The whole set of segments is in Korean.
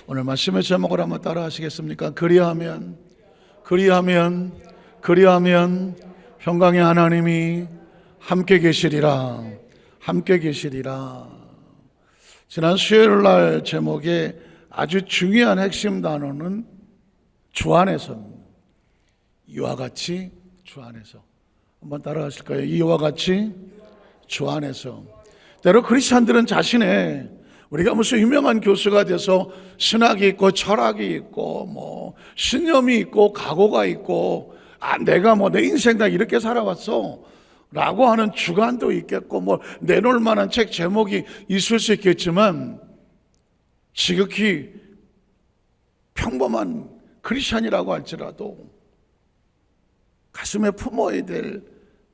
오늘 말씀의 제목을 한번 따라 하시겠습니까? 그리하면 평강의 하나님이 함께 계시리라. 함께 계시리라. 지난 수요일 날 제목에 아주 중요한 핵심 단어는 주 안에서입니다. 이와 같이 주 안에서. 한번 따라 하실까요? 이와 같이 주 안에서. 때로 크리스찬들은 자신의, 우리가 무슨 유명한 교수가 돼서 신학이 있고 철학이 있고 신념이 있고 각오가 있고 내가 내 인생 다 이렇게 살아왔어 라고 하는 주관도 있겠고 내놓을 만한 책 제목이 있을 수 있겠지만, 지극히 평범한 크리스찬이라고 할지라도 가슴에 품어야 될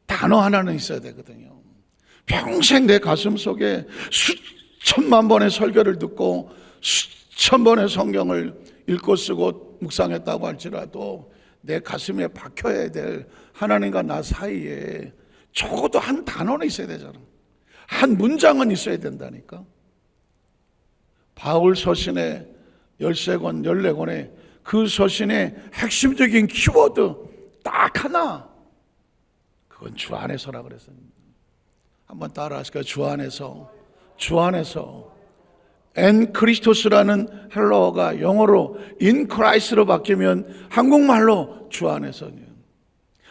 단어 하나는 있어야 되거든요. 평생 내 가슴 속에 수천만 번의 설교를 듣고 수천 번의 성경을 읽고 쓰고 묵상했다고 할지라도 내 가슴에 박혀야 될 하나님과 나 사이에 적어도 한 단어는 있어야 되잖아. 한 문장은 있어야 된다니까. 바울 서신의 13권, 14권의 그 서신의 핵심적인 키워드 딱 하나, 그건 주 안에서라 그랬습니다. 한번 따라 하실까요? 주 안에서. 주 안에서. 엔 크리스토스라는 헬라어가 영어로 in Christ로 바뀌면 한국말로 주 안에서요.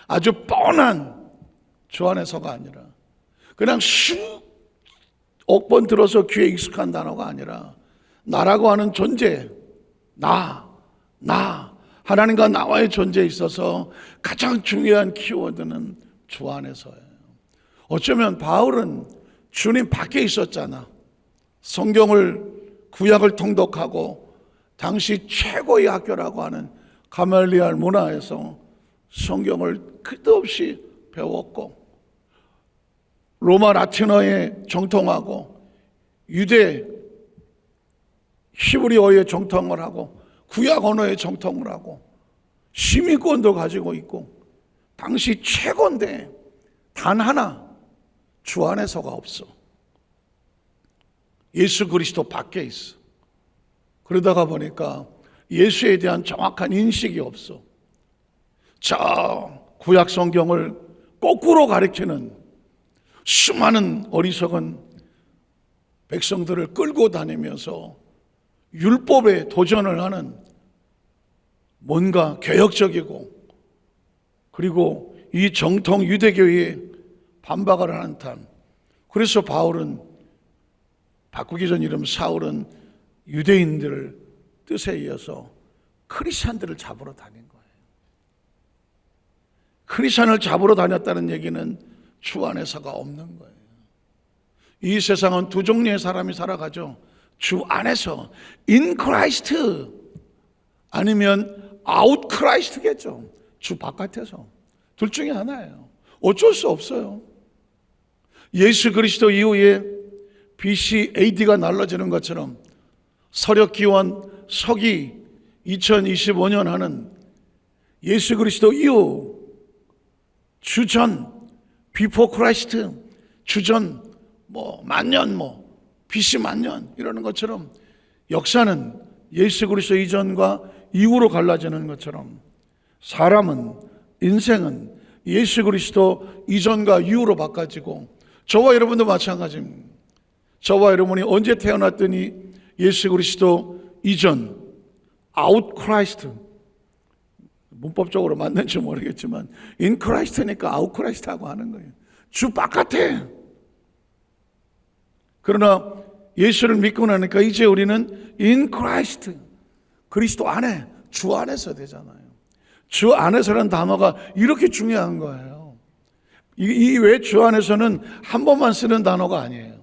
아주 뻔한 주 안에서가 아니라, 그냥 수억 번 들어서 귀에 익숙한 단어가 아니라, 나라고 하는 존재, 나 하나님과 나와의 존재에 있어서 가장 중요한 키워드는 주 안에서예요. 어쩌면 바울은 주님 밖에 있었잖아. 성경을, 구약을 통독하고 당시 최고의 학교라고 하는 가말리알 문화에서 성경을 끝없이 배웠고, 로마 라틴어에 정통하고 유대 히브리어에 정통을 하고 구약 언어에 정통을 하고 시민권도 가지고 있고 당시 최고인데 단 하나 주 안에서가 없어. 예수 그리스도 밖에 있어. 그러다가 보니까 예수에 대한 정확한 인식이 없어. 저 구약 성경을 거꾸로 가리키는 수많은 어리석은 백성들을 끌고 다니면서 율법에 도전을 하는 뭔가 개혁적이고, 그리고 이 정통 유대교에 반박을 하는 탐. 그래서 바울은, 바꾸기 전 이름 사울은 유대인들 뜻에 이어서 크리스찬들을 잡으러 다닌 거예요. 크리스찬을 잡으러 다녔다는 얘기는 주 안에서가 없는 거예요. 이 세상은 두 종류의 사람이 살아가죠. 주 안에서 in Christ, 아니면 out Christ겠죠. 주 바깥에서. 둘 중에 하나예요. 어쩔 수 없어요. 예수 그리스도 이후에 BC AD가 날라지는 것처럼 서력기원 서기 2025년 하는 예수 그리스도 이후 주전 before Christ, 주전 만년 BC 만년 이러는 것처럼 역사는 예수 그리스도 이전과 이후로 갈라지는 것처럼 사람은, 인생은 예수 그리스도 이전과 이후로 바꿔지고, 저와 여러분도 마찬가지입니다. 저와 여러분이 언제 태어났더니 예수 그리스도 이전, out Christ, 문법적으로 맞는지 모르겠지만 in Christ니까 out Christ하고 하는 거예요. 주 바깥에. 그러나 예수를 믿고 나니까 이제 우리는 in Christ, 그리스도 안에, 주 안에서 되잖아요. 주 안에서라는 단어가 이렇게 중요한 거예요. 이 왜 주 안에서는 한 번만 쓰는 단어가 아니에요.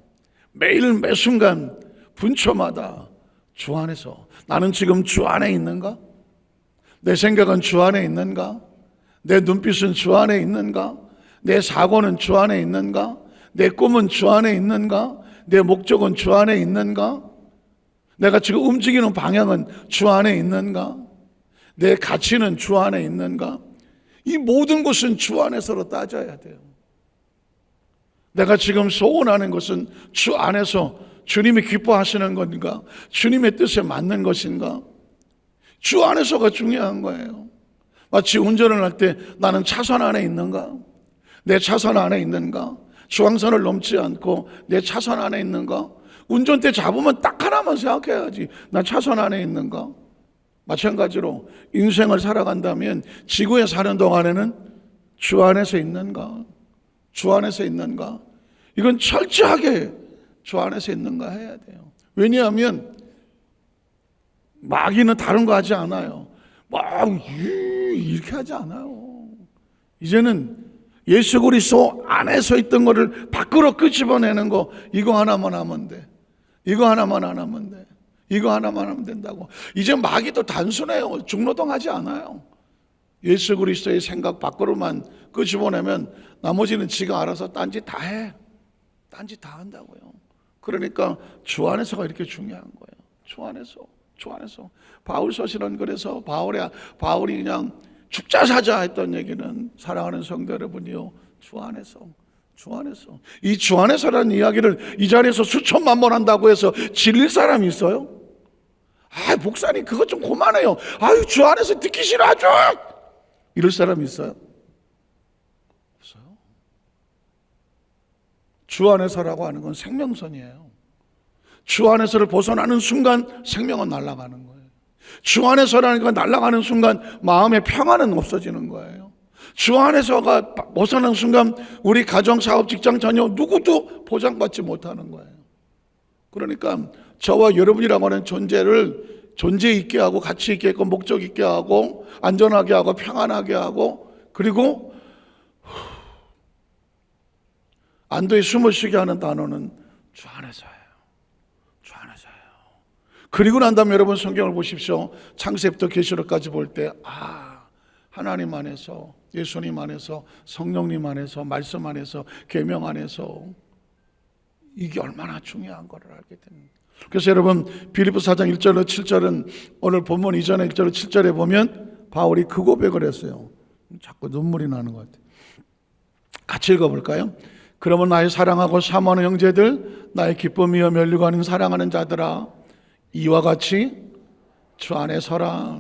매일 매 순간 분초마다 주 안에서. 나는 지금 주 안에 있는가? 내 생각은 주 안에 있는가? 내 눈빛은 주 안에 있는가? 내 사고는 주 안에 있는가? 내 꿈은 주 안에 있는가? 내 목적은 주 안에 있는가? 내가 지금 움직이는 방향은 주 안에 있는가? 내 가치는 주 안에 있는가? 이 모든 것은 주 안에서로 따져야 돼요. 내가 지금 소원하는 것은 주 안에서 주님이 기뻐하시는 건가? 주님의 뜻에 맞는 것인가? 주 안에서가 중요한 거예요. 마치 운전을 할 때 나는 차선 안에 있는가? 내 차선 안에 있는가? 중앙선을 넘지 않고 내 차선 안에 있는가? 운전대 잡으면 딱 하나만 생각해야지. 나 차선 안에 있는가? 마찬가지로 인생을 살아간다면 지구에 사는 동안에는 주 안에서 있는가? 주 안에서 있는가? 이건 철저하게 주 안에서 있는가 해야 돼요. 왜냐하면 마귀는 다른 거 하지 않아요. 막 이렇게 하지 않아요. 이제는 예수 그리스도 안에서 있던 거를 밖으로 끄집어내는 거, 이거 하나만 하면 돼. 이거 하나만 안 하면 돼. 이거 하나만 하면 된다고. 이제 마귀도 단순해요. 중노동하지 않아요. 예수 그리스도의 생각 밖으로만 끄집어내면 나머지는 지가 알아서 딴짓 다 해. 딴짓 다 한다고요. 그러니까 주 안에서가 이렇게 중요한 거예요. 주 안에서. 주 안에서. 바울서실은 그래서 바울이 그냥 죽자 사자 했던 얘기는 사랑하는 성도 여러분이요, 주 안에서. 주 안에서. 이 주 안에서라는 이야기를 이 자리에서 수천만 번 한다고 해서 질릴 사람이 있어요? 아, 목사님 그것 좀 그만해요. 아유, 주 안에서 듣기 싫어하죠. 이럴 사람이 있어요? 없어요. 주 안에서라고 하는 건 생명선이에요. 주 안에서를 벗어나는 순간 생명은 날아가는 거예요. 주 안에서라는 건 날아가는 순간 마음의 평안은 없어지는 거예요. 주 안에서가 벗어나는 순간 우리 가정, 사업, 직장, 자녀 누구도 보장받지 못하는 거예요. 그러니까 저와 여러분이라고 하는 존재를 존재 있게 하고 가치 있게 하고 목적 있게 하고 안전하게 하고 평안하게 하고 그리고 안도의 숨을 쉬게 하는 단어는 주 안에서예요. 주 안에서예요. 그리고 난 다음에 여러분 성경을 보십시오. 창세부터 계시록까지 볼 때 하나님 안에서, 예수님 안에서, 성령님 안에서, 말씀 안에서, 계명 안에서 이게 얼마나 중요한 거를 알게 됩니다. 그래서 여러분 빌립보 4장 1절로 7절은 오늘 본문 이전에 1절로 7절에 보면 바울이 그 고백을 했어요. 자꾸 눈물이 나는 것 같아요. 같이 읽어볼까요? 그러면 나의 사랑하고 사모하는 형제들, 나의 기쁨이여 멸류관 아닌 사랑하는 자들아, 이와 같이 주 안에 서라.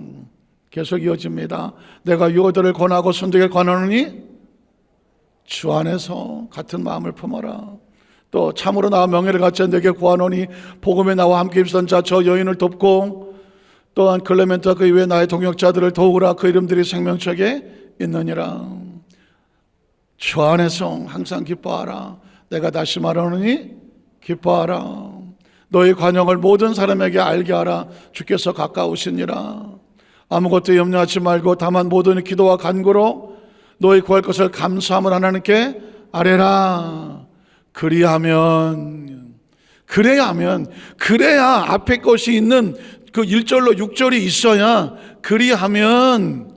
계속 이어집니다. 내가 유오들을 권하고 순종에 권하노니 주 안에서 같은 마음을 품어라. 또 참으로 나와 명예를 갖지 내게 구하노니 복음에 나와 함께 입던 자 저 여인을 돕고 또한 클레멘트와 그 이외에 나의 동역자들을 도우라. 그 이름들이 생명책에 있느니라. 주 안에서 항상 기뻐하라. 내가 다시 말하노니 기뻐하라. 너의 관용을 모든 사람에게 알게 하라. 주께서 가까우시니라. 아무것도 염려하지 말고 다만 모든 기도와 간구로 너의 구할 것을 감사함을 하나님께 아뢰라. 그래야 앞에 것이 있는 그 1절로 6절이 있어야 그리하면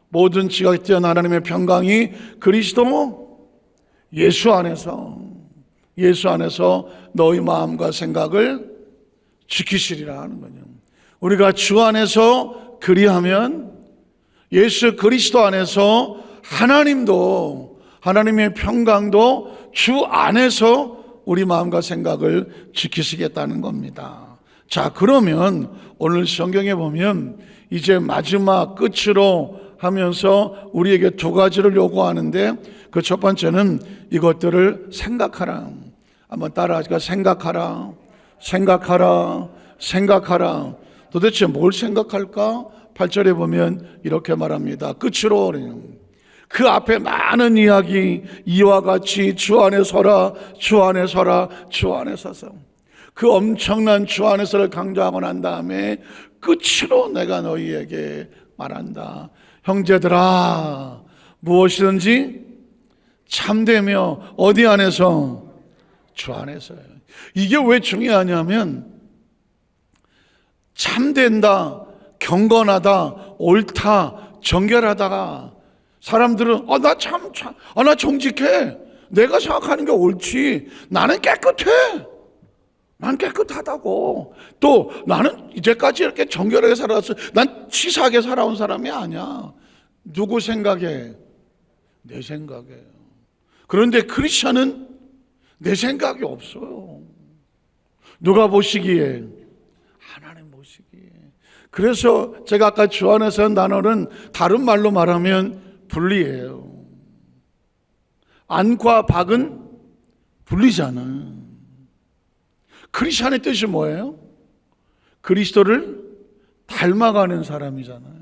모든 지각이 뛰어난 하나님의 평강이 그리스도 예수 안에서 너희 마음과 생각을 지키시리라 하는 거죠. 우리가 주 안에서 그리하면 예수 그리스도 안에서 하나님의 평강도 주 안에서 우리 마음과 생각을 지키시겠다는 겁니다. 자, 그러면 오늘 성경에 보면 이제 마지막 끝으로 하면서 우리에게 두 가지를 요구하는데 그 첫 번째는 이것들을 생각하라. 한번 따라하시까? 생각하라. 도대체 뭘 생각할까? 8절에 보면 이렇게 말합니다. 끝으로 그 앞에 많은 이야기, 이와 같이 주 안에 서라, 주 안에 서라, 주 안에 서서 그 엄청난 주 안에서를 강조하고 난 다음에 끝으로 내가 너희에게 말한다. 형제들아, 무엇이든지 참되며 어디 안에서? 주 안에서요. 이게 왜 중요하냐면 참된다, 경건하다, 옳다, 정결하다가 사람들은 나 정직해. 내가 생각하는 게 옳지. 나는 깨끗해. 난 깨끗하다고. 또 나는 이제까지 이렇게 정결하게 살아왔어. 난 치사하게 살아온 사람이 아니야. 누구 생각에? 내 생각에. 그런데 크리스천은 내 생각이 없어요. 누가 보시기에? 하나님 보시기에. 그래서 제가 아까 주 안에서 한 단어는 다른 말로 말하면 분리예요. 안과 밖은 분리잖아. 크리스찬의 뜻이 뭐예요? 그리스도를 닮아가는 사람이잖아요.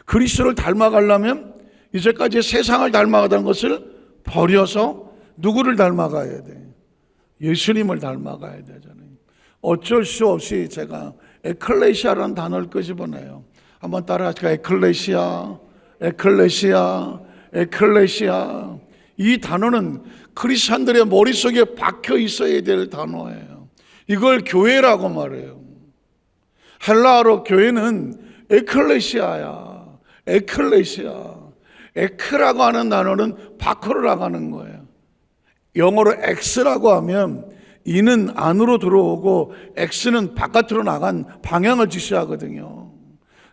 그리스도를 닮아가려면 이제까지 세상을 닮아가던 것을 버려서 누구를 닮아가야 돼? 예수님을 닮아가야 되잖아요. 어쩔 수 없이 제가 에클레시아라는 단어를 끄집어내요. 한번 따라하실까? 에클레시아, 에클레시아, 에클레시아. 이 단어는 크리스찬들의 머릿속에 박혀 있어야 될 단어예요. 이걸 교회라고 말해요. 헬라어로 교회는 에클레시아야. 에클레시아. 에크라고 하는 단어는 밖으로 나가는 거예요. 영어로 X라고 하면 이는 안으로 들어오고 X는 바깥으로 나간 방향을 지시하거든요.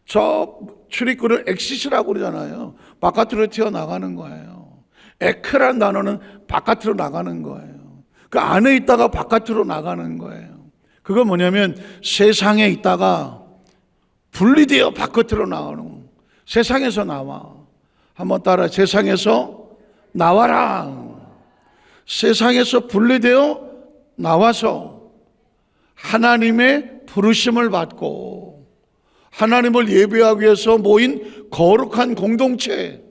저 출입구를 엑시스라고 그러잖아요. 바깥으로 튀어나가는 거예요. 에크란 단어는 바깥으로 나가는 거예요. 그 안에 있다가 바깥으로 나가는 거예요. 그건 뭐냐면 세상에 있다가 분리되어 바깥으로 나오는 거예요. 세상에서 나와. 한번 따라, 세상에서 나와라. 세상에서 분리되어 나와서 하나님의 부르심을 받고 하나님을 예배하기 위해서 모인 거룩한 공동체,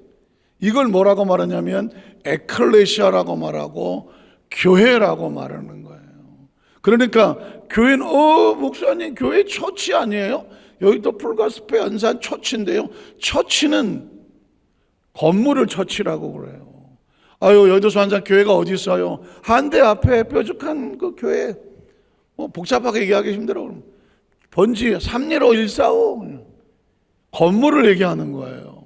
이걸 뭐라고 말하냐면 에클레시아라고 말하고 교회라고 말하는 거예요. 그러니까 교회는 목사님 교회 처치 아니에요? 여의도 풀가스페 안산 처치인데요. 처치는 건물을 처치라고 그래요. 아유, 여의도서 안산 교회가 어디 있어요? 한대 앞에 뾰족한 그 교회. 복잡하게 얘기하기 힘들어. 번지 315 145 건물을 얘기하는 거예요.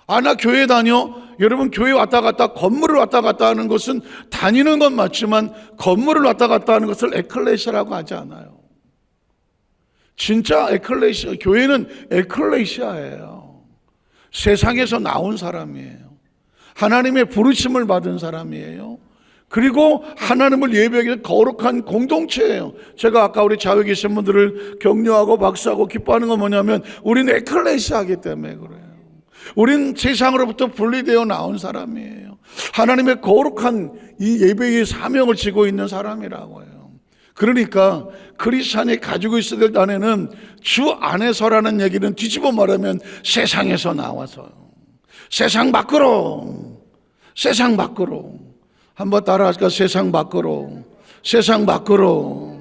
나 교회 다녀. 여러분, 교회 왔다 갔다 건물을 왔다 갔다 하는 것은 다니는 건 맞지만 건물을 왔다 갔다 하는 것을 에클레시아라고 하지 않아요. 진짜 에클레시아, 교회는 에클레시아예요. 세상에서 나온 사람이에요. 하나님의 부르심을 받은 사람이에요. 그리고 하나님을 예배하기 거룩한 공동체예요. 제가 아까 우리 자외 계신 분들을 격려하고 박수하고 기뻐하는 건 뭐냐면 우리는 에클레시아이기 때문에 그래요. 우린 세상으로부터 분리되어 나온 사람이에요. 하나님의 거룩한 이 예배의 사명을 지고 있는 사람이라고 해요. 그러니까 크리스찬이 가지고 있어야 될 단어는 주 안에서라는 얘기는 뒤집어 말하면 세상에서 나와서 세상 밖으로, 세상 밖으로. 한번 따라하실까? 세상 밖으로, 세상 밖으로.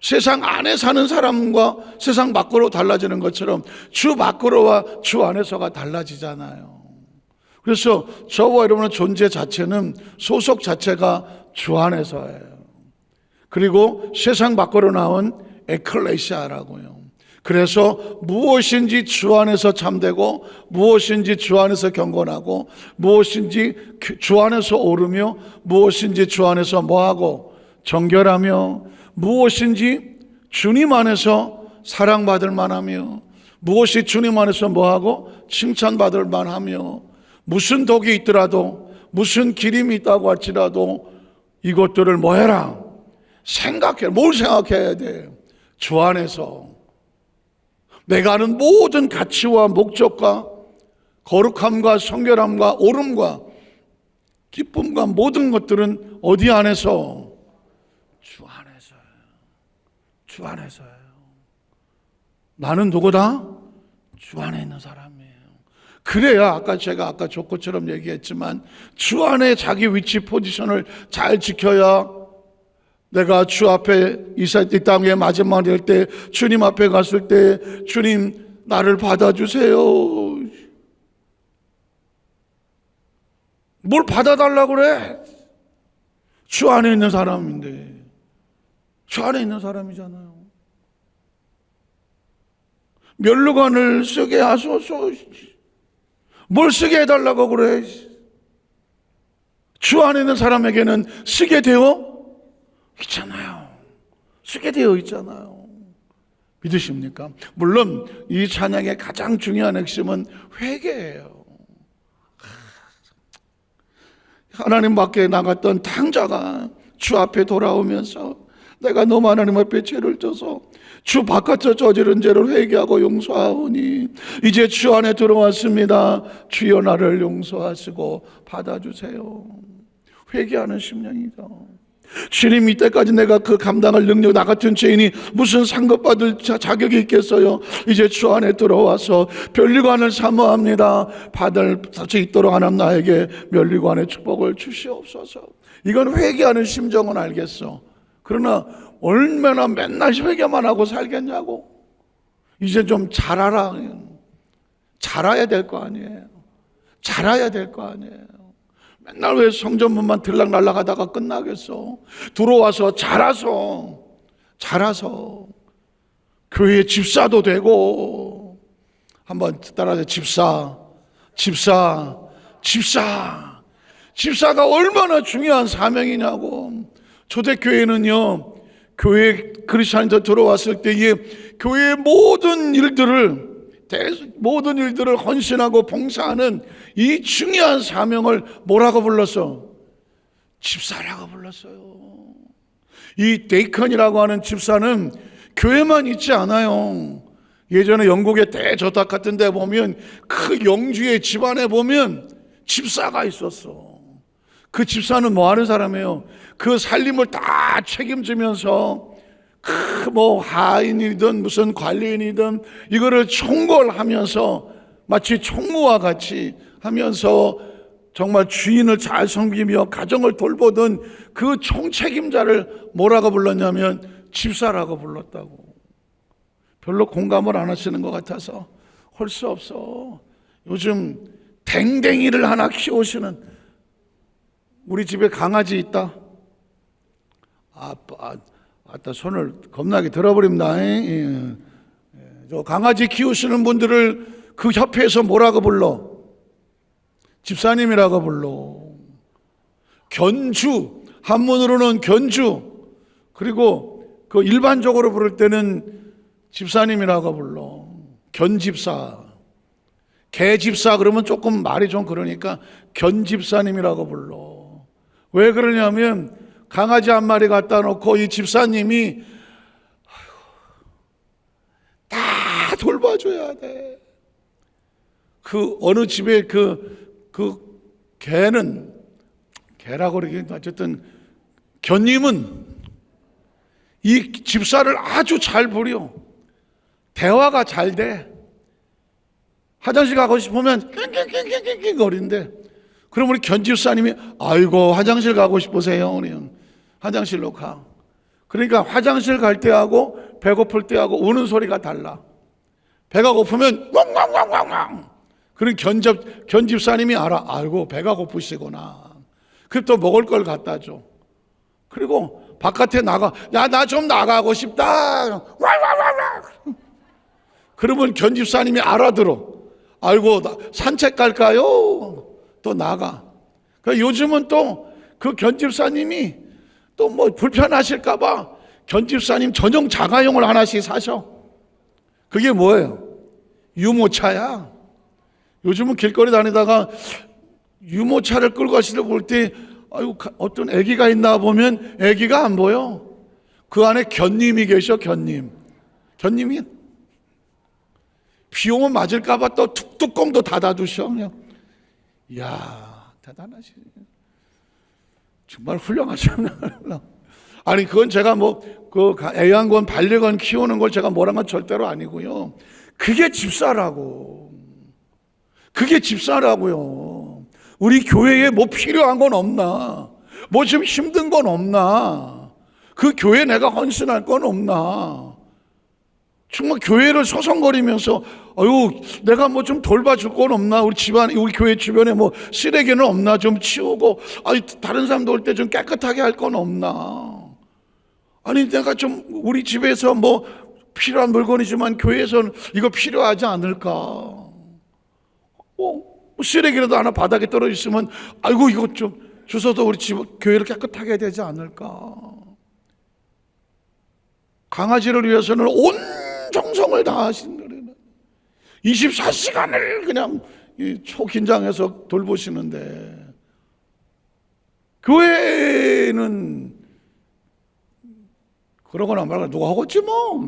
세상 안에 사는 사람과 세상 밖으로 달라지는 것처럼 주 밖으로와 주 안에서가 달라지잖아요. 그래서 저와 여러분의 존재 자체는 소속 자체가 주 안에서예요. 그리고 세상 밖으로 나온 에클레시아라고요. 그래서 무엇인지 주 안에서 참되고 무엇인지 주 안에서 경건하고 무엇인지 주 안에서 오르며 무엇인지 주 안에서 뭐하고 정결하며 무엇인지 주님 안에서 사랑받을 만하며 무엇이 주님 안에서 뭐하고 칭찬받을 만하며 무슨 독이 있더라도 무슨 기림이 있다고 할지라도 이것들을 뭐 해라? 생각해. 뭘 생각해야 돼? 주 안에서 내가 아는 모든 가치와 목적과 거룩함과 성결함과 오름과 기쁨과 모든 것들은 어디 안에서? 주 안에서요. 주 안에서요. 나는 누구다? 주 안에 있는 사람이에요. 그래야 제가 아까 조커처럼 얘기했지만 주 안에 자기 위치 포지션을 잘 지켜야 내가 주 앞에 이 땅에 마지막 될 때 주님 앞에 갔을 때 주님 나를 받아주세요. 뭘 받아달라고 그래? 주 안에 있는 사람인데. 주 안에 있는 사람이잖아요. 면류관을 쓰게 하소서. 뭘 쓰게 해달라고 그래? 주 안에 있는 사람에게는 쓰게 되어 있잖아요. 쓰게 되어 있잖아요. 믿으십니까? 물론 이 찬양의 가장 중요한 핵심은 회개예요. 하나님 밖에 나갔던 탕자가 주 앞에 돌아오면서 내가 너무 하나님 앞에 죄를 져서 주 바깥에 저지른 죄를 회개하고 용서하오니 이제 주 안에 들어왔습니다. 주여 나를 용서하시고 받아주세요. 회개하는 심령이죠. 주님, 이때까지 내가 그 감당할 능력, 나 같은 죄인이 무슨 상급받을 자격이 있겠어요? 이제 주 안에 들어와서 면류관을 사모합니다. 받을 수 있도록 하나님 나에게 면류관의 축복을 주시옵소서. 이건 회개하는 심정은 알겠어. 그러나 얼마나 맨날 회개만 하고 살겠냐고. 이제 좀 잘하라. 잘해야 될 거 아니에요. 잘해야 될 거 아니에요. 맨날 왜 성전문만 들락날락 하다가 끝나겠어? 들어와서 자라서 교회 집사도 되고. 한번 따라하세요. 집사가 얼마나 중요한 사명이냐고. 초대교회는요, 교회 크리스찬들 들어왔을 때에 교회의 모든 일들을 헌신하고 봉사하는 이 중요한 사명을 뭐라고 불렀어? 집사라고 불렀어요. 이 데이컨이라고 하는 집사는 교회만 있지 않아요. 예전에 영국의 대저택 같은 데 보면 그 영주의 집안에 보면 집사가 있었어. 그 집사는 뭐 하는 사람이에요? 그 살림을 다 책임지면서 뭐 하인이든 무슨 관리인이든 이거를 총괄하면서 마치 총무와 같이 하면서 정말 주인을 잘 섬기며 가정을 돌보던 그 총책임자를 뭐라고 불렀냐면 집사라고 불렀다고. 별로 공감을 안 하시는 것 같아서 할 수 없어. 요즘 댕댕이를 하나 키우시는, 우리 집에 강아지 있다. 아따 손을 겁나게 들어버립니다. 저 강아지 키우시는 분들을 그 협회에서 뭐라고 불러? 집사님이라고 불러. 견주, 한문으로는 견주, 그리고 그 일반적으로 부를 때는 집사님이라고 불러. 견집사. 개집사 그러면 조금 말이 좀 그러니까 견집사님이라고 불러. 왜 그러냐면 강아지 한 마리 갖다 놓고 이 집사님이 다 돌봐줘야 돼. 그 어느 집에 그 개라고 그러긴, 어쨌든 견님은 이 집사를 아주 잘 부려. 대화가 잘 돼. 화장실 가고 싶으면 낑낑낑낑낑 거린대. 그럼 우리 견집사님이 아이고 화장실 가고 싶으세요? 그냥 화장실로 가. 그러니까 화장실 갈 때하고 배고플 때하고 우는 소리가 달라. 배가 고프면 왕왕왕왕왕. 그럼 견집사님이 알아. 아이고 배가 고프시구나. 그럼 또 먹을 걸 갖다 줘. 그리고 바깥에 나가. 야, 나 좀 나가고 싶다. 왕왕왕왕. 그러면 견집사님이 알아들어. 아이고 산책 갈까요? 또 나가. 그러니까 요즘은 또 그 견집사님이 또 뭐 불편하실까봐 견집사님 전용 자가용을 하나씩 사셔. 그게 뭐예요? 유모차야. 요즘은 길거리 다니다가 유모차를 끌고 가시려 볼 때 아이고 어떤 애기가 있나 보면 애기가 안 보여. 그 안에 견님이 계셔. 견님이 비 오면 맞을까봐 또 뚜껑도 닫아두셔. 그냥. 이야, 대단하시. 정말 훌륭하시구나. 아니, 그건 제가 그 애완권, 반려견 키우는 걸 제가 뭐란 건 절대로 아니고요. 그게 집사라고요. 우리 교회에 뭐 필요한 건 없나? 뭐 좀 힘든 건 없나? 그 교회에 내가 헌신할 건 없나? 정말 교회를 서성거리면서 아유 내가 뭐 좀 돌봐줄 건 없나? 우리 교회 주변에 뭐 쓰레기는 없나? 좀 치우고 아니 다른 사람도 올 때 좀 깨끗하게 할 건 없나? 아니 내가 좀 우리 집에서 뭐 필요한 물건이지만 교회에서는 이거 필요하지 않을까? 쓰레기라도 하나 바닥에 떨어져 있으면 아이고 이거 좀 주워서 우리 교회를 깨끗하게 해야 되지 않을까? 강아지를 위해서는 온 정성을 다하신 거예요. 24시간을 그냥 초긴장해서 돌보시는데 교회는 그러거나 말거나 누가 하겠지 뭐.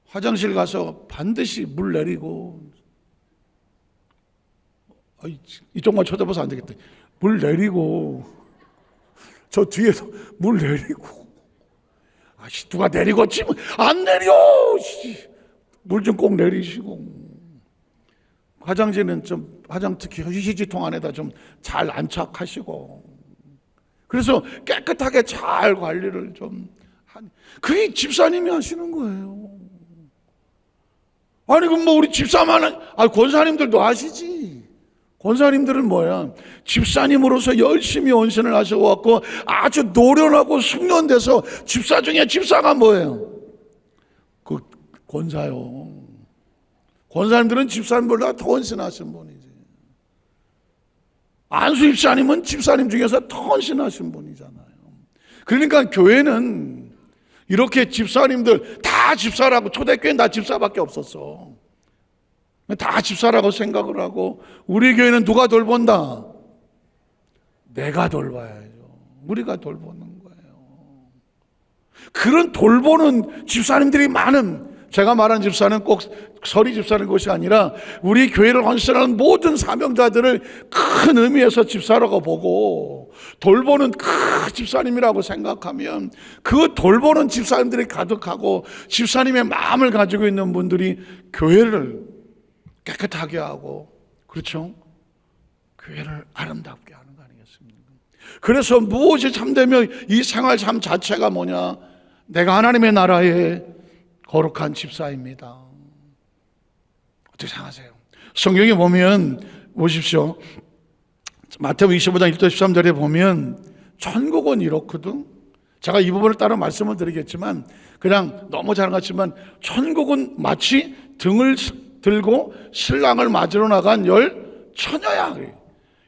화장실 가서 반드시 물 내리고, 이쪽만 쳐다봐서 안 되겠다. 물 내리고, 저 뒤에서 물 내리고, 누가 내리겠지? 안 내려! 물 좀 꼭 내리시고. 화장지는 좀, 특히 휴지통 안에다 좀 잘 안착하시고. 그래서 깨끗하게 잘 관리를 좀 그게 집사님이 하시는 거예요. 아니, 그럼 뭐 우리 집사만, 권사님들도 아시지. 권사님들은 뭐야? 집사님으로서 열심히 헌신을 하셔갖고 아주 노련하고 숙련돼서 집사 중에 집사가 뭐예요? 그 권사요. 권사님들은 집사님보다 더 헌신하신 분이지. 안수 집사님은 집사님 중에서 더 헌신하신 분이잖아요. 그러니까 교회는 이렇게 집사님들 다 집사라고, 초대교회는 다 집사밖에 없었어. 다 집사라고 생각을 하고, 우리 교회는 누가 돌본다? 내가 돌봐야죠. 우리가 돌보는 거예요. 그런 돌보는 집사님들이 많은, 제가 말한 집사는 꼭 서리 집사는 것이 아니라 우리 교회를 헌신하는 모든 사명자들을 큰 의미에서 집사라고 보고 돌보는 큰 집사님이라고 생각하면, 그 돌보는 집사님들이 가득하고 집사님의 마음을 가지고 있는 분들이 교회를 깨끗하게 하고, 그렇죠? 교회를 아름답게 하는 거 아니겠습니까? 그래서 무엇이 참되며 이 생활 삶 자체가 뭐냐? 내가 하나님의 나라에 거룩한 집사입니다. 어떻게 생각하세요? 성경에 보면 보십시오. 마태복음 25장 1절 13절에 보면 천국은 이렇거든. 제가 이 부분을 따로 말씀을 드리겠지만 그냥 너무 잘 같지만, 천국은 마치 등을 들고 신랑을 맞으러 나간 10 처녀야.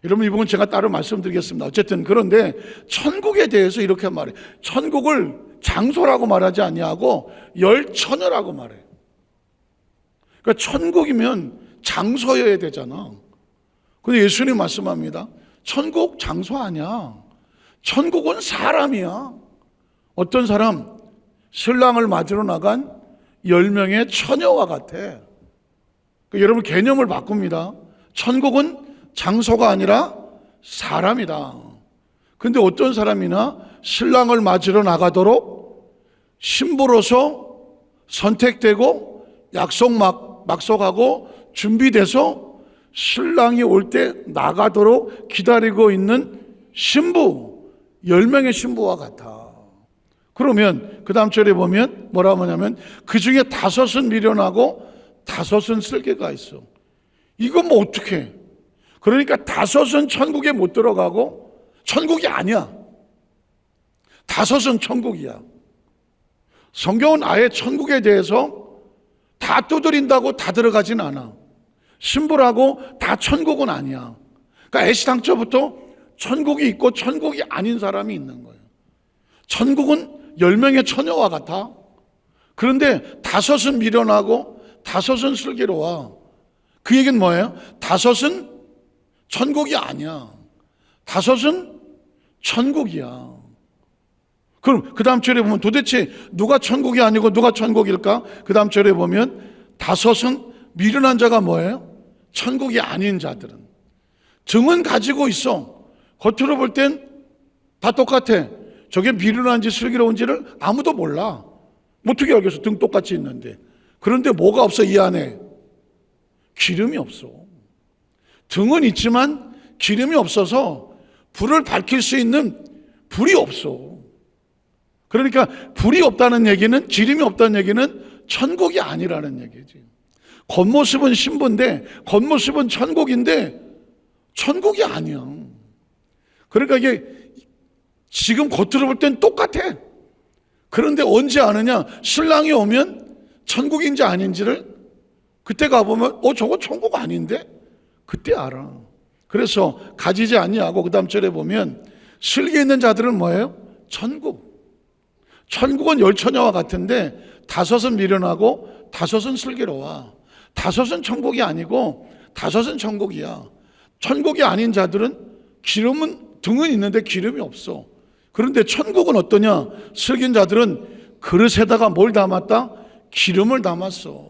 여러분, 이 부분 제가 따로 말씀드리겠습니다. 어쨌든 그런데 천국에 대해서 이렇게 말해. 천국을 장소라고 말하지 아니하고 10 처녀라고 말해. 그러니까 천국이면 장소여야 되잖아. 근데 예수님 말씀합니다. 천국 장소 아니야. 천국은 사람이야. 어떤 사람? 신랑을 맞으러 나간 10명의 처녀와 같아. 그러니까 여러분, 개념을 바꿉니다. 천국은 장소가 아니라 사람이다. 근데 어떤 사람이나 신랑을 맞으러 나가도록 신부로서 선택되고 약속하고 준비돼서 신랑이 올 때 나가도록 기다리고 있는 신부, 10명의 신부와 같아. 그러면 그 다음 절에 보면 뭐라고 하냐면, 그 중에 5은 미련하고 5은 쓸개가 있어. 이거 뭐 어떡해? 그러니까 5은 천국에 못 들어가고 천국이 아니야. 5은 천국이야. 성경은 아예 천국에 대해서 다 두드린다고 다 들어가진 않아. 신부라고 다 천국은 아니야. 그러니까 애시당초부터 천국이 있고 천국이 아닌 사람이 있는 거예요. 천국은 10명의 처녀와 같아. 그런데 5은 미련하고 5은 슬기로워. 그 얘기는 뭐예요? 5은 천국이 아니야. 5은 천국이야. 그럼 그 다음 절에 보면 도대체 누가 천국이 아니고 누가 천국일까? 그 다음 절에 보면 5은 미련한 자가 뭐예요? 천국이 아닌 자들은. 등은 가지고 있어. 겉으로 볼 땐 다 똑같아. 저게 미련한지 슬기로운지를 아무도 몰라. 어떻게 알겠어? 등 똑같이 있는데. 그런데 뭐가 없어? 이 안에 기름이 없어. 등은 있지만 기름이 없어서 불을 밝힐 수 있는 불이 없어. 그러니까 불이 없다는 얘기는, 기름이 없다는 얘기는 천국이 아니라는 얘기지. 겉모습은 신부인데, 겉모습은 천국인데 천국이 아니야. 그러니까 이게 지금 겉으로 볼 땐 똑같아. 그런데 언제 아느냐? 신랑이 오면 천국인지 아닌지를 그때 가보면 저거 천국 아닌데? 그때 알아. 그래서 가지지 아니하고 그 다음 절에 보면 슬기 있는 자들은 뭐예요? 천국. 천국은 10 처녀와 같은데 5은 미련하고 5은 슬기로워. 5은 천국이 아니고 5은 천국이야. 천국이 아닌 자들은 등은 있는데 기름이 없어. 그런데 천국은 어떠냐? 슬긴 자들은 그릇에다가 뭘 담았다? 기름을 담았어.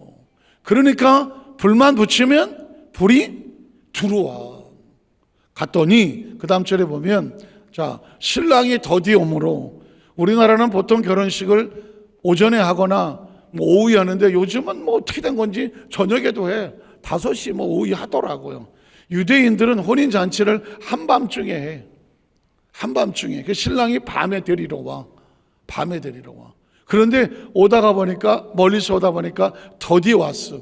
그러니까 불만 붙이면 불이 들어와. 갔더니 그 다음 절에 보면, 자, 신랑이 더디옴으로, 우리나라는 보통 결혼식을 오전에 하거나 뭐 오후에 하는데, 요즘은 뭐 어떻게 된 건지 저녁에도 해. 5시 뭐 오후에 하더라고요. 유대인들은 혼인잔치를 한밤중에 해. 한밤중에. 그 신랑이 밤에 데리러 와. 밤에 데리러 와. 그런데 오다가 보니까, 멀리서 오다 보니까 더디 왔어.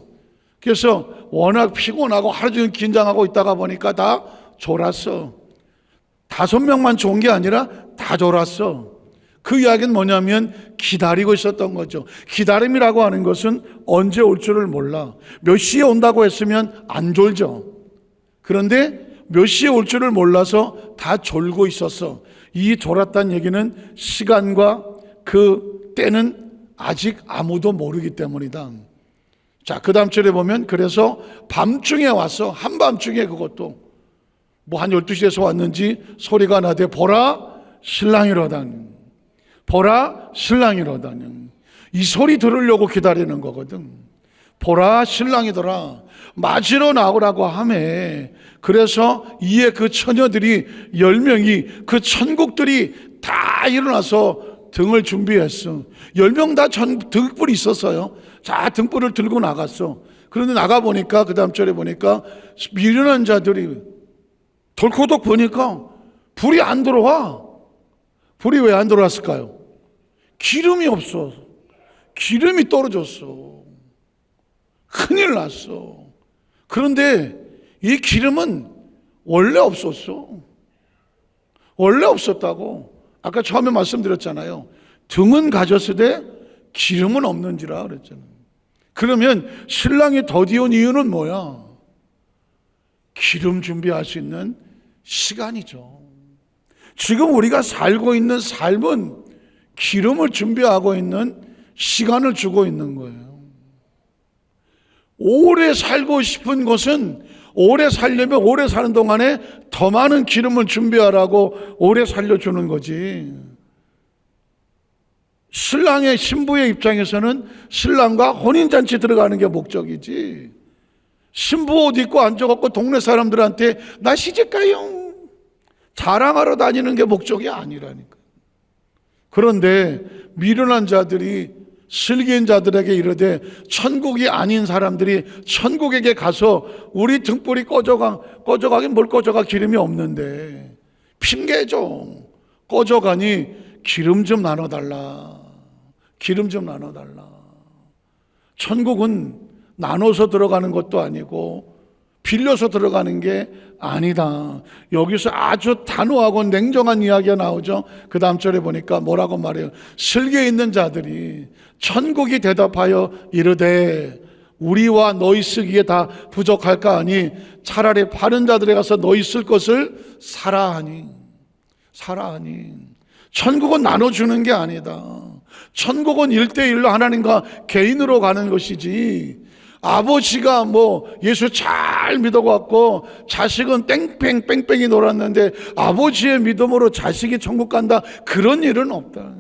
그래서 워낙 피곤하고 하루 종일 긴장하고 있다가 보니까 다 졸았어. 5명만 좋은 게 아니라 다 졸았어. 그 이야기는 뭐냐면 기다리고 있었던 거죠. 기다림이라고 하는 것은 언제 올 줄을 몰라. 몇 시에 온다고 했으면 안 졸죠. 그런데 몇 시에 올 줄을 몰라서 다 졸고 있었어. 이 졸았다는 얘기는 시간과 그 때는 아직 아무도 모르기 때문이다. 자, 그 다음 절에 보면, 그래서 밤중에 왔어. 한밤중에, 그것도 뭐 한 12시에서 왔는지 소리가 나되, 보라 신랑이로다. 보라 신랑이로다. 이 소리 들으려고 기다리는 거거든. 보라 신랑이더라. 맞으러 나오라고 하며, 그래서 이에 그 처녀들이 10명이, 그 천국들이 다 일어나서 등을 준비했어. 10명 다 등불이 있었어요. 자, 등불을 들고 나갔어. 그런데 나가보니까, 그 다음 절에 보니까 미련한 자들이 덜커덕 보니까 불이 안 들어와. 불이 왜 안 들어왔을까요? 기름이 없어. 기름이 떨어졌어. 큰일 났어. 그런데 이 기름은 원래 없었어. 원래 없었다고. 아까 처음에 말씀드렸잖아요. 등은 가졌으되 기름은 없는지라 그랬잖아요. 그러면 신랑이 더디 온 이유는 뭐야? 기름 준비할 수 있는 시간이죠. 지금 우리가 살고 있는 삶은 기름을 준비하고 있는 시간을 주고 있는 거예요. 오래 살고 싶은 것은 오래 살려면 오래 사는 동안에 더 많은 기름을 준비하라고 오래 살려주는 거지. 신랑의 신부의 입장에서는 신랑과 혼인잔치 들어가는 게 목적이지, 신부 옷 입고 앉아갖고 동네 사람들한테 나 시집가요 자랑하러 다니는 게 목적이 아니라니까. 그런데 미련한 자들이 슬기인 자들에게 이르되, 천국이 아닌 사람들이 천국에게 가서 우리 등불이 꺼져가긴 뭘 꺼져가, 기름이 없는데. 핑계죠. 꺼져가니 기름 좀 나눠달라. 기름 좀 나눠달라. 천국은 나눠서 들어가는 것도 아니고 빌려서 들어가는 게 아니다. 여기서 아주 단호하고 냉정한 이야기가 나오죠. 그 다음 절에 보니까 뭐라고 말해요? 슬기에 있는 자들이 천국이 대답하여 이르되, 우리와 너희 쓰기에 다 부족할까 하니 차라리 바른 자들에 가서 너희 쓸 것을 사라 하니. 사라 하니. 천국은 나눠주는 게 아니다. 천국은 1대1로 하나님과 개인으로 가는 것이지, 아버지가 뭐 예수 잘 믿어갖고 자식은 뺑뺑이 놀았는데 아버지의 믿음으로 자식이 천국 간다, 그런 일은 없다.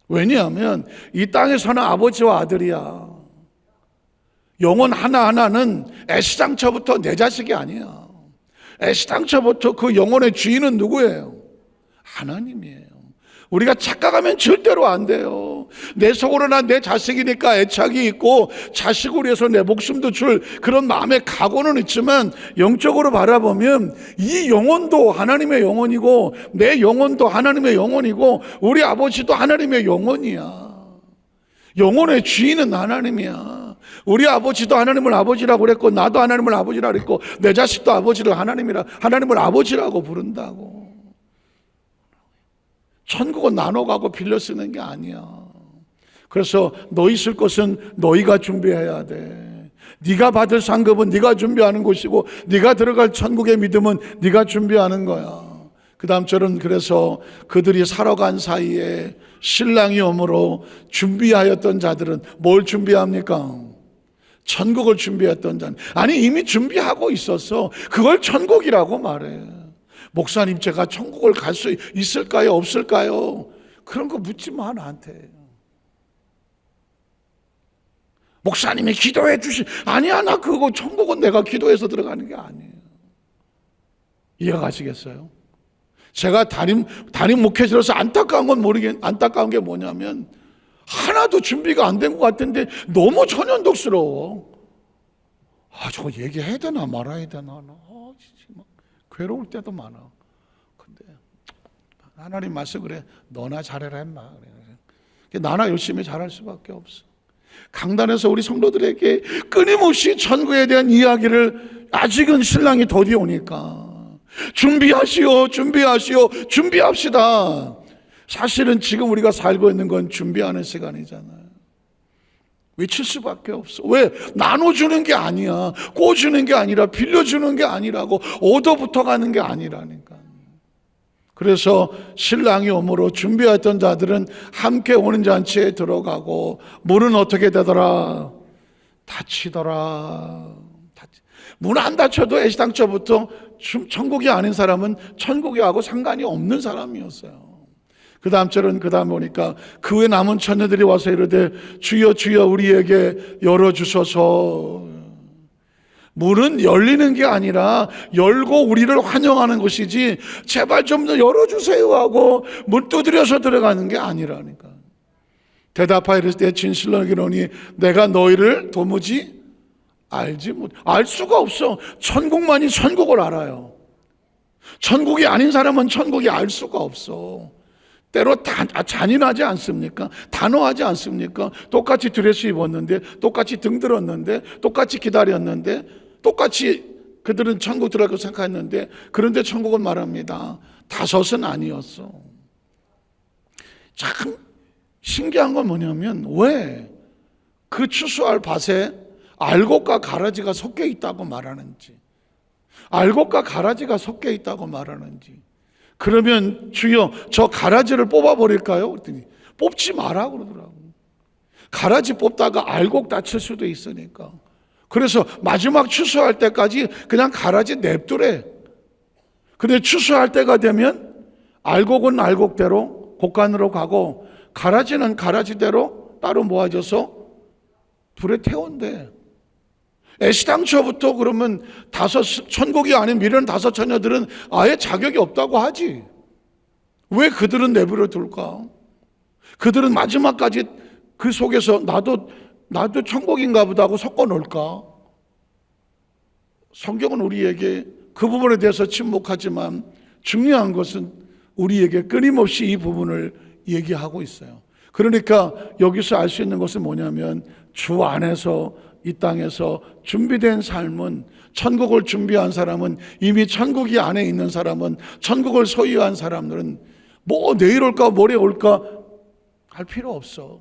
왜냐하면 이 땅에 사는 아버지와 아들이야. 영혼 하나하나는 애시당초부터 내 자식이 아니야. 애시당초부터 그 영혼의 주인은 누구예요? 하나님이에요. 우리가 착각하면 절대로 안 돼요. 내 속으로 난 내 자식이니까 애착이 있고 자식을 위해서 내 목숨도 줄 그런 마음의 각오는 있지만, 영적으로 바라보면 이 영혼도 하나님의 영혼이고 내 영혼도 하나님의 영혼이고 우리 아버지도 하나님의 영혼이야. 영혼의 주인은 하나님이야. 우리 아버지도 하나님을 아버지라고 그랬고 나도 하나님을 아버지라고 그랬고 내 자식도 아버지를 하나님을 아버지라고 부른다고. 천국은 나눠가고 빌려 쓰는 게 아니야. 그래서 너희 쓸 것은 너희가 준비해야 돼. 네가 받을 상급은 네가 준비하는 것이고 네가 들어갈 천국의 믿음은 네가 준비하는 거야. 그 다음 절은, 그래서 그들이 살아간 사이에 신랑이 오므로 준비하였던 자들은 뭘 준비합니까? 천국을 준비했던 자는, 아니 이미 준비하고 있었어. 그걸 천국이라고 말해. 목사님 제가 천국을 갈 수 있을까요? 없을까요? 그런 거 묻지 마 나한테. 목사님이 기도해 아니야 나 그거 천국은 내가 기도해서 들어가는 게 아니에요. 이해가 가시겠어요? 제가 담임 목회자로서 안타까운 게 뭐냐면 하나도 준비가 안 된 것 같은데 너무 천연덕스러워. 저거 얘기해야 되나 말아야 되나. 진짜 괴로울 때도 많아. 근데 하나님 말씀 그래. 너나 잘해라 임마. 그래. 나나 열심히 잘할 수밖에 없어. 강단에서 우리 성도들에게 끊임없이 천국에 대한 이야기를 아직은 신랑이 더디 오니까 준비하시오. 준비합시다. 사실은 지금 우리가 살고 있는 건 준비하는 시간이잖아요. 외칠 수밖에 없어. 왜? 나눠주는 게 아니야. 꿔주는 게 아니라 빌려주는 게 아니라고. 얻어부터 가는 게 아니라니까. 그래서 신랑이 오므로 준비했던 자들은 함께 오는 잔치에 들어가고 문은 어떻게 되더라? 닫히더라. 문 안 닫혀도 애시당초부터 천국이 아닌 사람은 천국이하고 상관이 없는 사람이었어요. 그 다음 절은 그 다음 보니까 그 후에 남은 처녀들이 와서 이르되 주여 주여 우리에게 열어주소서. 문은 열리는 게 아니라 열고 우리를 환영하는 것이지 제발 좀 더 열어주세요 하고 문 두드려서 들어가는 게 아니라니까. 대답하여 이르되 진실로 이르노니 내가 너희를 도무지 알 수가 없어. 천국만이 천국을 알아요. 천국이 아닌 사람은 천국이 알 수가 없어. 때로 잔인하지 않습니까? 단호하지 않습니까? 똑같이 드레스 입었는데, 똑같이 등 들었는데, 똑같이 기다렸는데, 똑같이 그들은 천국 들어가고 생각했는데, 그런데 천국은 말합니다. 다섯은 아니었어. 참 신기한 건 뭐냐면 왜 그 추수할 밭에 알곡과 가라지가 섞여 있다고 말하는지, 알곡과 가라지가 섞여 있다고 말하는지. 그러면 주여 저 가라지를 뽑아버릴까요? 그랬더니 뽑지 마라 그러더라고. 가라지 뽑다가 알곡 다칠 수도 있으니까. 그래서 마지막 추수할 때까지 그냥 가라지 냅두래. 근데 추수할 때가 되면 알곡은 알곡대로 곡간으로 가고 가라지는 가라지대로 따로 모아져서 불에 태운대. 애시당초부터 그러면 천국이 아닌 미련 다섯 처녀들은 아예 자격이 없다고 하지. 왜 그들은 내버려 둘까? 그들은 마지막까지 그 속에서 나도 천국인가 보다 하고 섞어 놓을까? 성경은 우리에게 그 부분에 대해서 침묵하지만 중요한 것은 우리에게 끊임없이 이 부분을 얘기하고 있어요. 그러니까 여기서 알 수 있는 것은 뭐냐면 주 안에서 이 땅에서 준비된 삶은, 천국을 준비한 사람은, 이미 천국이 안에 있는 사람은, 천국을 소유한 사람들은 뭐 내일 올까 모레 올까 할 필요 없어.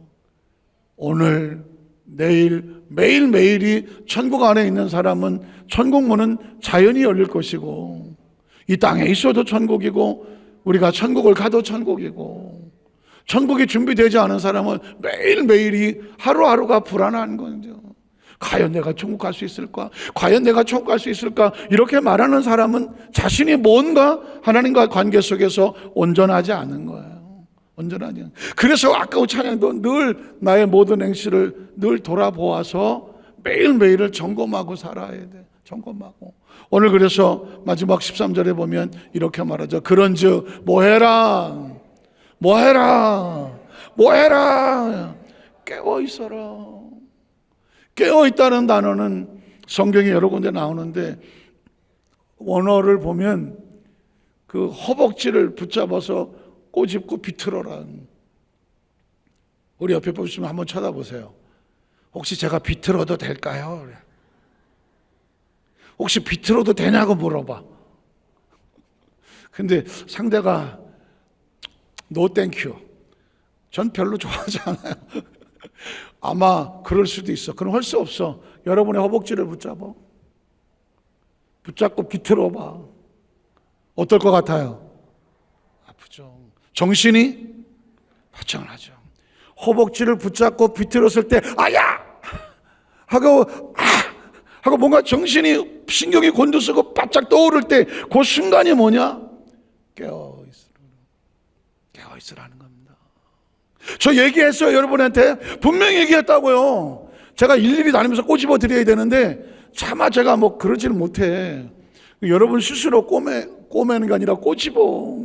오늘 내일 매일매일이 천국 안에 있는 사람은 천국 문은 자연히 열릴 것이고, 이 땅에 있어도 천국이고 우리가 천국을 가도 천국이고, 천국이 준비되지 않은 사람은 매일매일이 하루하루가 불안한 거죠. 과연 내가 천국 갈 수 있을까? 과연 내가 천국 갈 수 있을까? 이렇게 말하는 사람은 자신이 뭔가 하나님과 관계 속에서 온전하지 않은 거예요. 온전하지 않은. 그래서 아까운 찬양도 늘 나의 모든 행실을 늘 돌아보아서 매일매일을 점검하고 살아야 돼. 점검하고. 오늘 그래서 마지막 13절에 보면 이렇게 말하죠. 그런즉 뭐해라 깨어 있어라. 깨어있다는 단어는 성경에 여러 군데 나오는데 원어를 보면 그 허벅지를 붙잡아서 꼬집고 비틀어라. 우리 옆에 보시면 한번 쳐다보세요. 혹시 제가 비틀어도 될까요? 혹시 비틀어도 되냐고 물어봐. 근데 상대가 노 땡큐. 전 별로 좋아하지 않아요. 아마 그럴 수도 있어. 그럼 할 수 없어. 여러분의 허벅지를 붙잡고 비틀어봐. 어떨 것 같아요? 아프죠. 정신이 발전하죠. 허벅지를 붙잡고 비틀었을 때 아야! 하고 뭔가 정신이 신경이 곤두서고 바짝 떠오를 때 그 순간이 뭐냐? 깨어 있으라는 겁니다. 저 얘기했어요, 여러분한테. 분명히 얘기했다고요. 제가 일일이 다니면서 꼬집어 드려야 되는데 차마 제가 뭐 그러지는 못해. 여러분 스스로 꼬매는 게 아니라 꼬집어.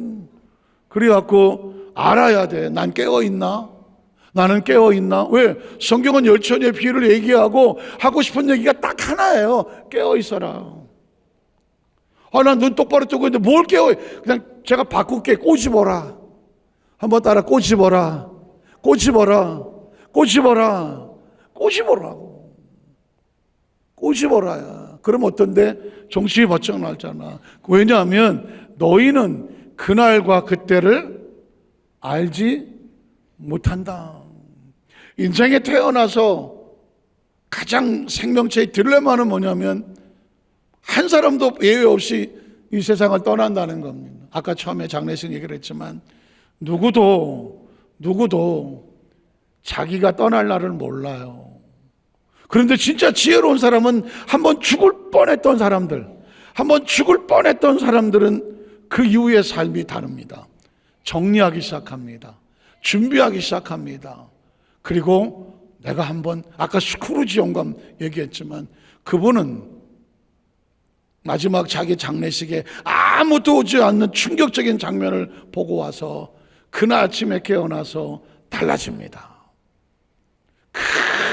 그래갖고 알아야 돼. 난 깨어 있나? 나는 깨어 있나? 왜? 성경은 열처녀의 비유를 얘기하고 하고 싶은 얘기가 딱 하나예요. 깨어 있어라. 난 눈 똑바로 뜨고 있는데 뭘 깨어? 그냥 제가 바꿀게. 꼬집어라. 한번 따라 꼬집어라. 꼬집어라. 꼬집어라. 꼬집어라고. 꼬집어라야. 그럼 어떤데? 정신이 바짝 날잖아. 왜냐하면 너희는 그날과 그때를 알지 못한다. 인생에 태어나서 가장 생명체의 딜레마는 뭐냐면 한 사람도 예외 없이 이 세상을 떠난다는 겁니다. 아까 처음에 장례식 얘기를 했지만 누구도 자기가 떠날 날을 몰라요. 그런데 진짜 지혜로운 사람은 한번 죽을 뻔했던 사람들은 그 이후의 삶이 다릅니다. 정리하기 시작합니다. 준비하기 시작합니다. 그리고 내가 한번 아까 스크루지 영감 얘기했지만 그분은 마지막 자기 장례식에 아무도 오지 않는 충격적인 장면을 보고 와서 그날 아침에 깨어나서 달라집니다.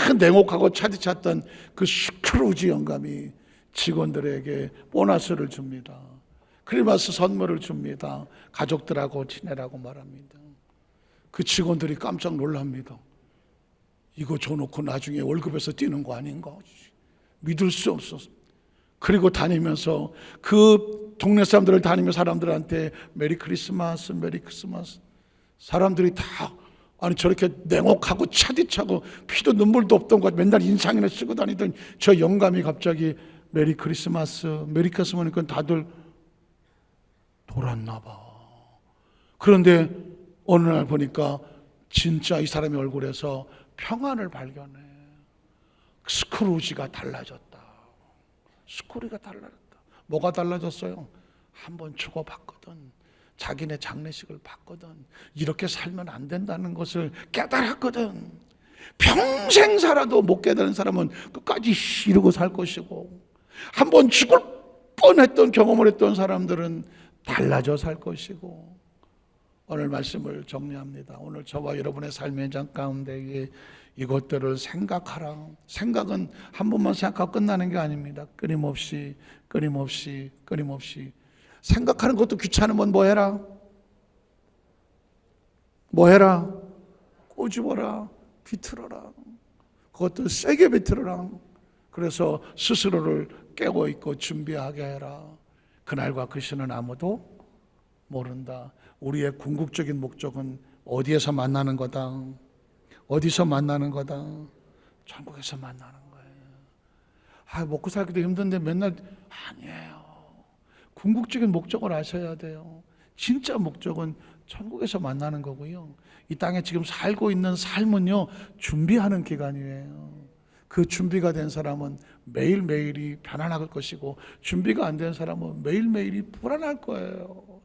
큰 냉혹하고 차디찼던 그 스크루지 영감이 직원들에게 보너스를 줍니다. 크리스마스 선물을 줍니다. 가족들하고 지내라고 말합니다. 그 직원들이 깜짝 놀랍니다. 이거 줘놓고 나중에 월급에서 뛰는 거 아닌가? 믿을 수 없었어. 그리고 다니면서 그 동네 사람들을 다니며 사람들한테 메리 크리스마스, 메리 크리스마스. 사람들이 다 아니 저렇게 냉혹하고 차디차고 피도 눈물도 없던 것 맨날 인상이나 쓰고 다니던 저 영감이 갑자기 메리 크리스마스, 메리 크리스마스 하니까 다들 돌았나 봐. 그런데 어느 날 보니까 진짜 이 사람의 얼굴에서 평안을 발견해. 스크루지가 달라졌다. 스크루지가 달라졌다. 뭐가 달라졌어요? 한번 죽어봤거든. 자기네 장례식을 봤거든. 이렇게 살면 안 된다는 것을 깨달았거든. 평생 살아도 못 깨달은 사람은 끝까지 이러고 살 것이고, 한번 죽을 뻔했던 경험을 했던 사람들은 달라져 살 것이고. 오늘 말씀을 정리합니다. 오늘 저와 여러분의 삶의 장 가운데 이것들을 생각하라. 생각은 한 번만 생각하고 끝나는 게 아닙니다. 끊임없이 생각하는 것도 귀찮으면 뭐 해라? 꼬집어라. 비틀어라. 그것도 세게 비틀어라. 그래서 스스로를 깨고 있고 준비하게 해라. 그날과 그 시는 아무도 모른다. 우리의 궁극적인 목적은 어디에서 만나는 거다? 어디서 만나는 거다? 천국에서 만나는 거예요. 먹고 살기도 힘든데 맨날 아니에요. 궁극적인 목적을 아셔야 돼요. 진짜 목적은 천국에서 만나는 거고요. 이 땅에 지금 살고 있는 삶은요, 준비하는 기간이에요. 그 준비가 된 사람은 매일매일이 편안할 것이고, 준비가 안 된 사람은 매일매일이 불안할 거예요.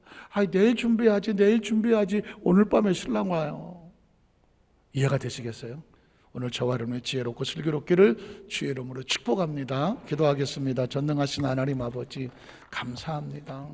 내일 준비하지. 오늘 밤에 신랑 와요. 이해가 되시겠어요? 오늘 저와 여러분의 지혜롭고 슬기롭기를 주의 이름으로 축복합니다. 기도하겠습니다. 전능하신 하나님 아버지 감사합니다.